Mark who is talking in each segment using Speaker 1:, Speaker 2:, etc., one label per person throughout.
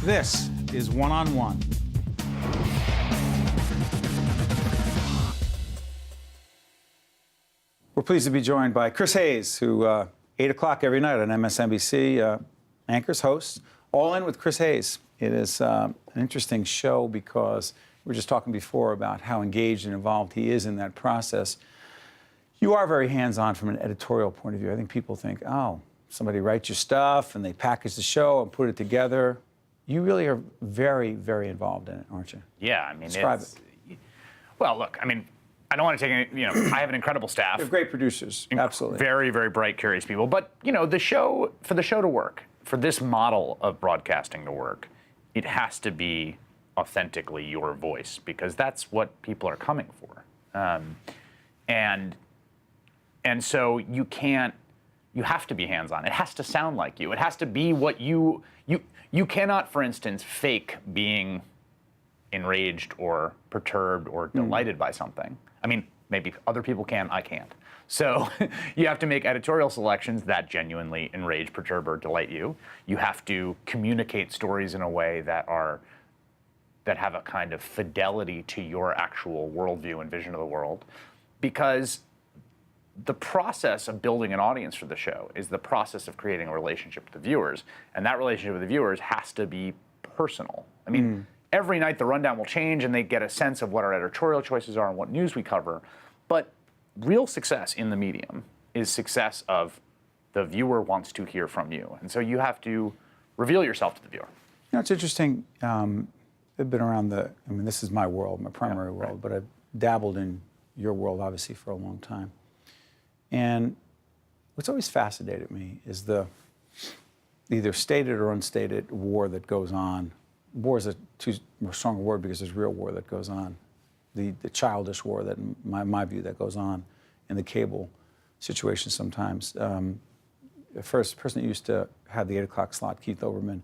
Speaker 1: This is One on One. We're pleased to be joined by Chris Hayes, who 8 o'clock every night on MSNBC anchors, hosts, All In with Chris Hayes. It is an interesting show because we were just talking before about how engaged and involved he is in that process. You are very hands-on from an editorial point of view. I think people think, oh, somebody writes your stuff and they package the show and put it together. You really are very, very involved in it, aren't you?
Speaker 2: Yeah, I mean,
Speaker 1: describe it.
Speaker 2: Well, look, I mean, I don't want to take any, I have an incredible staff.
Speaker 1: They're great producers, absolutely.
Speaker 2: Very, very bright, curious people. But, for the show to work, for this model of broadcasting to work, it has to be authentically your voice because that's what people are coming for. And so you have to be hands-on. It has to sound like you. It has to be what you cannot, for instance, fake being enraged or perturbed or delighted by something. I mean, maybe other people can, I can't. So you have to make editorial selections that genuinely enrage, perturb, or delight you. You have to communicate stories in a way that have a kind of fidelity to your actual worldview and vision of the world. Because the process of building an audience for the show is the process of creating a relationship with the viewers. And that relationship with the viewers has to be personal. I mean, every night the rundown will change and they get a sense of what our editorial choices are and what news we cover. But real success in the medium is success of the viewer wants to hear from you. And so you have to reveal yourself to the viewer.
Speaker 1: You know, it's interesting. I've been around this is my world, my primary world, but I've dabbled in your world, obviously, for a long time. And what's always fascinated me is the either stated or unstated war that goes on. War is a too strong a word because there's real war that goes on. The childish war that, in my view, that goes on in the cable situation sometimes. The first person that used to have the 8 o'clock slot, Keith Olbermann,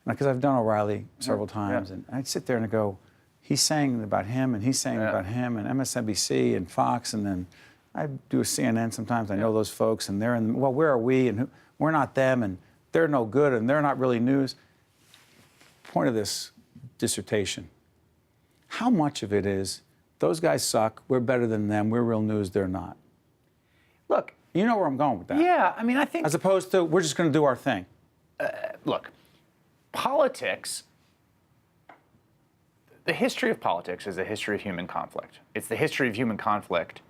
Speaker 1: because I've done O'Reilly several times, and I'd sit there and I'd go, he's saying about him, and he's saying about him, and MSNBC and Fox, and then I do a CNN sometimes. I know those folks, and they're in, well, where are we? And we're not them, and they're no good, and they're not really news. Point of this dissertation, how much of it is those guys suck, we're better than them, we're real news, they're not?
Speaker 2: Look.
Speaker 1: You know where I'm going with that.
Speaker 2: Yeah, I mean, I think...
Speaker 1: As opposed to, we're just going to do our thing.
Speaker 2: Look, politics, the history of politics is the history of human conflict. It's the history of human conflict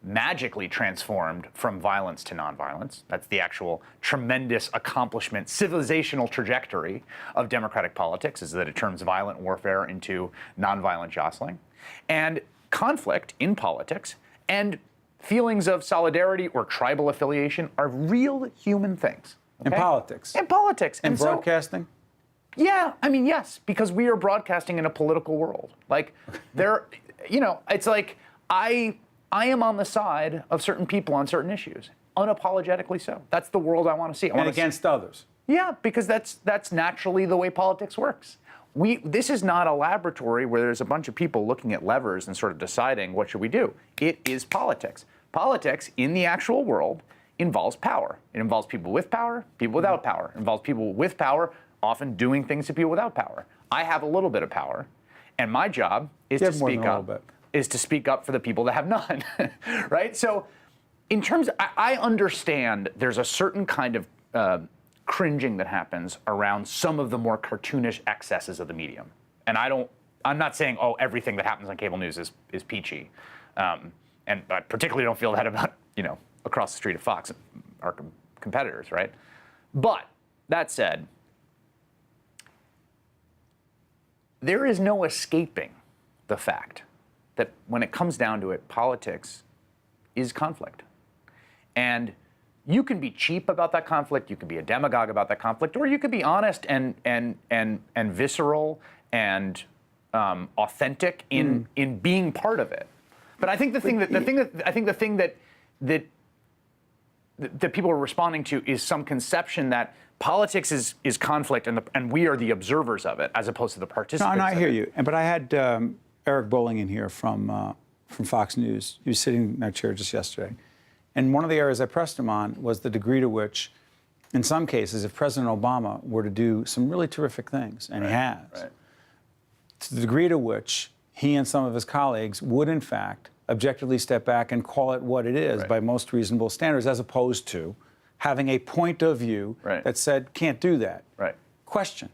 Speaker 2: magically transformed from violence to nonviolence. That's the actual tremendous accomplishment, civilizational trajectory of democratic politics, is that it turns violent warfare into nonviolent jostling. And conflict in politics and feelings of solidarity or tribal affiliation are real human things. Okay?
Speaker 1: In politics.
Speaker 2: In politics.
Speaker 1: And broadcasting?
Speaker 2: So, yeah, I mean, yes, because we are broadcasting in a political world. Like, it's like I am on the side of certain people on certain issues, unapologetically so. That's the world I want to see.
Speaker 1: And against others.
Speaker 2: Yeah, because that's naturally the way politics works. This is not a laboratory where there's a bunch of people looking at levers and sort of deciding what should we do. It is politics. Politics in the actual world involves power. It involves people with power, people without power. It involves people with power often doing things to people without power. I have a little bit of power, and my job is to speak up. Is to speak up for the people that have none, right? So, in terms, I understand there's a certain kind of cringing that happens around some of the more cartoonish excesses of the medium, and I'm not saying everything that happens on cable news is peachy, and I particularly don't feel that about across the street of Fox, our competitors, right? But that said, there is no escaping the fact that when it comes down to it, politics is conflict. And you can be cheap about that conflict, you can be a demagogue about that conflict, or you could be honest and visceral and authentic in being part of it. But I think the thing that people are responding to is some conception that politics is conflict and we are the observers of it as opposed to the participants.
Speaker 1: No, I hear you. But I had Eric Bolling in here from Fox News. He was sitting in that chair just yesterday. And one of the areas I pressed him on was the degree to which in some cases, if President Obama were to do some really terrific things, and he has, to the degree to which he and some of his colleagues would, in fact, objectively step back and call it what it is by most reasonable standards, as opposed to having a point of view that said, can't do that. Question.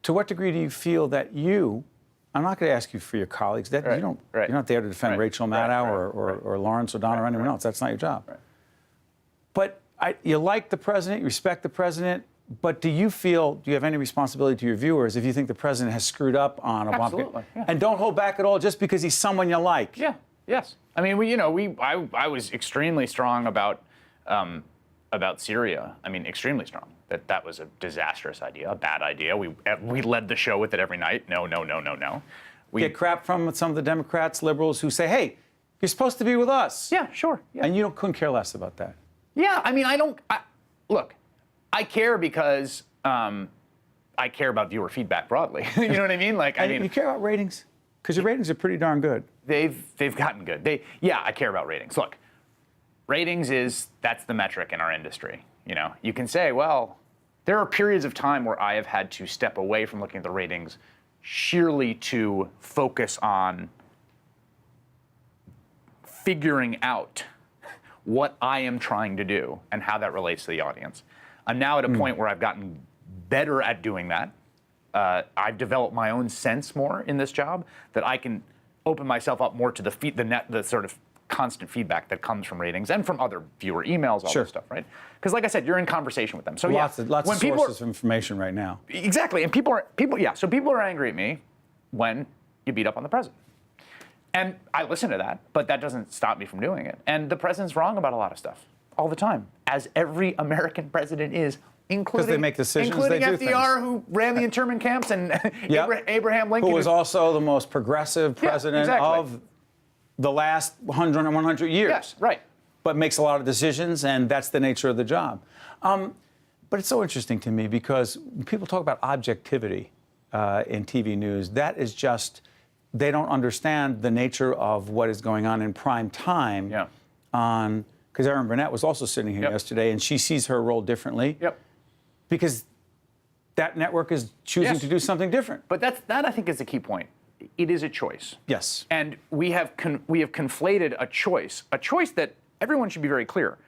Speaker 1: To what degree do you feel that I'm not going to ask you for your colleagues, that you're not there to defend Rachel Maddow or Lawrence O'Donnell or anyone else. That's not your job. But you like the president, you respect the president, but do you have any responsibility to your viewers if you think the president has screwed up on Obama?
Speaker 2: Absolutely. Yeah.
Speaker 1: And don't hold back at all just because he's someone you like.
Speaker 2: Yeah. Yes. I mean, I was extremely strong about Syria. I mean, extremely strong. That was a disastrous idea, a bad idea. We led the show with it every night. No. We
Speaker 1: get crap from some of the Democrats, liberals who say, "Hey, you're supposed to be with us."
Speaker 2: Yeah, sure. Yeah.
Speaker 1: And you couldn't care less about that.
Speaker 2: Yeah. I mean, look. I care because I care about viewer feedback broadly. You know what I mean?
Speaker 1: You care about ratings because your ratings are pretty darn good.
Speaker 2: They've gotten good. I care about ratings. Look, ratings that's the metric in our industry. You can say, well, there are periods of time where I have had to step away from looking at the ratings sheerly to focus on figuring out what I am trying to do and how that relates to the audience. I'm now at a point where I've gotten better at doing that. I've developed my own sense more in this job that I can open myself up more to the sort of constant feedback that comes from ratings and from other viewer emails, all this stuff, right? Because, like I said, you're in conversation with them. So
Speaker 1: lots of sources of information right now.
Speaker 2: Exactly, and people are angry at me when you beat up on the president. And I listen to that, but that doesn't stop me from doing it. And the president's wrong about a lot of stuff all the time, as every American president is, including
Speaker 1: they make decisions,
Speaker 2: including
Speaker 1: they do
Speaker 2: FDR,
Speaker 1: things.
Speaker 2: who ran the internment camps, and Abraham Lincoln,
Speaker 1: who was also the most progressive president of the last 100 years.
Speaker 2: Yes, right.
Speaker 1: But makes a lot of decisions, and that's the nature of the job. But it's so interesting to me because when people talk about objectivity in TV news, that is just, they don't understand the nature of what is going on in prime time. Because Erin Burnett was also sitting here yesterday, and she sees her role differently. Because that network is choosing to do something different.
Speaker 2: But that I think is the key point. It is a choice.
Speaker 1: Yes.
Speaker 2: And we have conflated a choice that everyone should be very clear.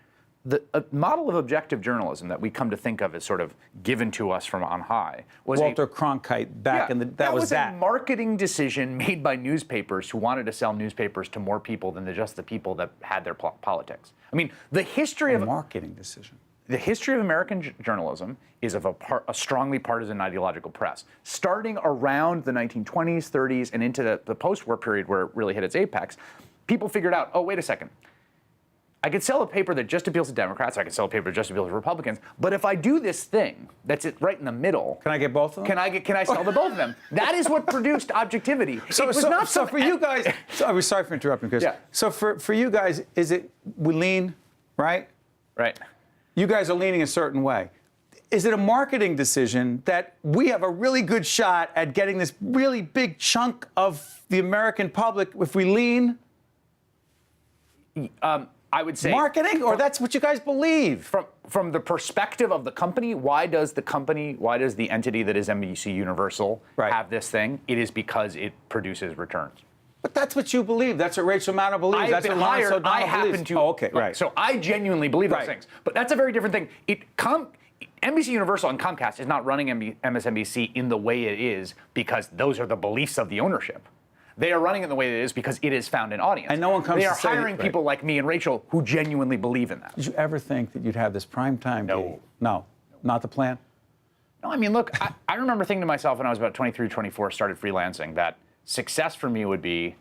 Speaker 2: The model of objective journalism that we come to think of as sort of given to us from on high was
Speaker 1: Walter Cronkite back in the that was
Speaker 2: a marketing decision made by newspapers who wanted to sell newspapers to more people than just the people that had their politics. I mean, the history of
Speaker 1: marketing decision.
Speaker 2: The history of American journalism is of a strongly partisan ideological press. Starting around the 1920s, 30s, and into the post-war period where it really hit its apex, people figured out, oh, wait a second. I could sell a paper that just appeals to Democrats. I could sell a paper that just appeals to Republicans. But if I do this thing that's right in the middle,
Speaker 1: can I get both of them?
Speaker 2: Can I sell to both of them? That is what produced objectivity.
Speaker 1: So for you guys, sorry for interrupting, Chris. So for you guys, is it we lean right?
Speaker 2: Right.
Speaker 1: You guys are leaning a certain way. Is it a marketing decision that we have a really good shot at getting this really big chunk of the American public if we lean?
Speaker 2: I would say
Speaker 1: marketing, or that's what you guys believe.
Speaker 2: From the perspective of the company, why does the entity that is NBC Universal have this thing? It is because it produces returns.
Speaker 1: But that's what you believe. That's what Rachel Maddow believes. That's what Lawrence O'Donnell believes.
Speaker 2: Oh, okay, right. So I genuinely believe those things. But that's a very different thing. NBC Universal and Comcast is not running MSNBC in the way it is because those are the beliefs of the ownership. They are running it the way it is because it has found an audience.
Speaker 1: And no one comes
Speaker 2: They
Speaker 1: to
Speaker 2: are
Speaker 1: say
Speaker 2: hiring people like me and Rachel who genuinely believe in that.
Speaker 1: Did you ever think that you'd have this prime time?
Speaker 2: No.
Speaker 1: No, not the plan?
Speaker 2: No, I mean, look, I remember thinking to myself when I was about 23, 24, started freelancing, that success for me would be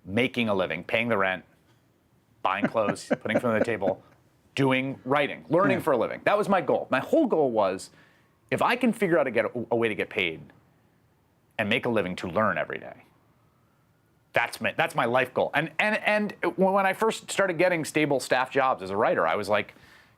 Speaker 2: making a living, paying the rent, buying clothes, putting food on the table, writing, learning for a living. That was my goal. My whole goal was, if I can figure out a way to get paid and make a living to learn every day, that's my life goal. And when I first started getting stable staff jobs as a writer, I was like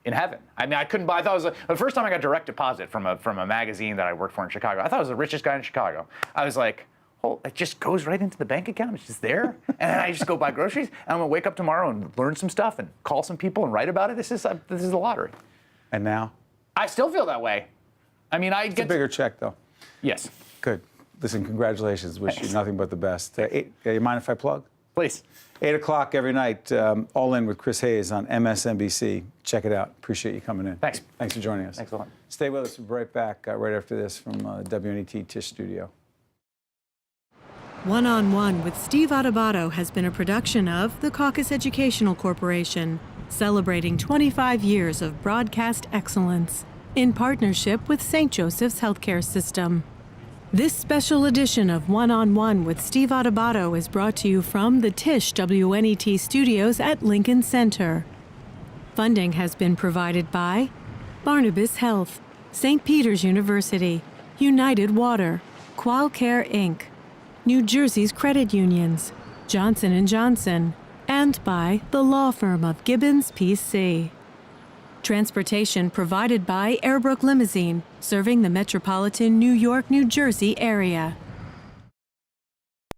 Speaker 2: in heaven. I mean, I couldn't buy. I thought it was the first time I got direct deposit from a magazine that I worked for in Chicago. I thought I was the richest guy in Chicago. I was like, oh, it just goes right into the bank account. It's just there, and then I just go buy groceries. And I'm gonna wake up tomorrow and learn some stuff and call some people and write about it. This is the lottery.
Speaker 1: And now?
Speaker 2: I still feel that way. I mean, I
Speaker 1: It's
Speaker 2: get
Speaker 1: a bigger check, though.
Speaker 2: Yes.
Speaker 1: Good. Listen, congratulations. Wish
Speaker 2: Thanks.
Speaker 1: you nothing but the best. You mind if I plug?
Speaker 2: Please.
Speaker 1: 8 o'clock every night, All In with Chris Hayes on MSNBC. Check it out. Appreciate you coming in.
Speaker 2: Thanks.
Speaker 1: Thanks for joining us.
Speaker 2: Thanks a lot.
Speaker 1: Stay with us. We'll be right back right after this from WNET Tisch Studio.
Speaker 3: One on One with Steve Adubato has been a production of the Caucus Educational Corporation, celebrating 25 years of broadcast excellence in partnership with St. Joseph's Healthcare System. This special edition of One on One with Steve Adubato is brought to you from the Tisch WNET studios at Lincoln Center. Funding has been provided by Barnabas Health, St. Peter's University, United Water, Qualcare Inc., New Jersey's credit unions, Johnson & Johnson, and by the law firm of Gibbons PC. Transportation provided by Airbrook Limousine, serving the metropolitan New York, New Jersey area.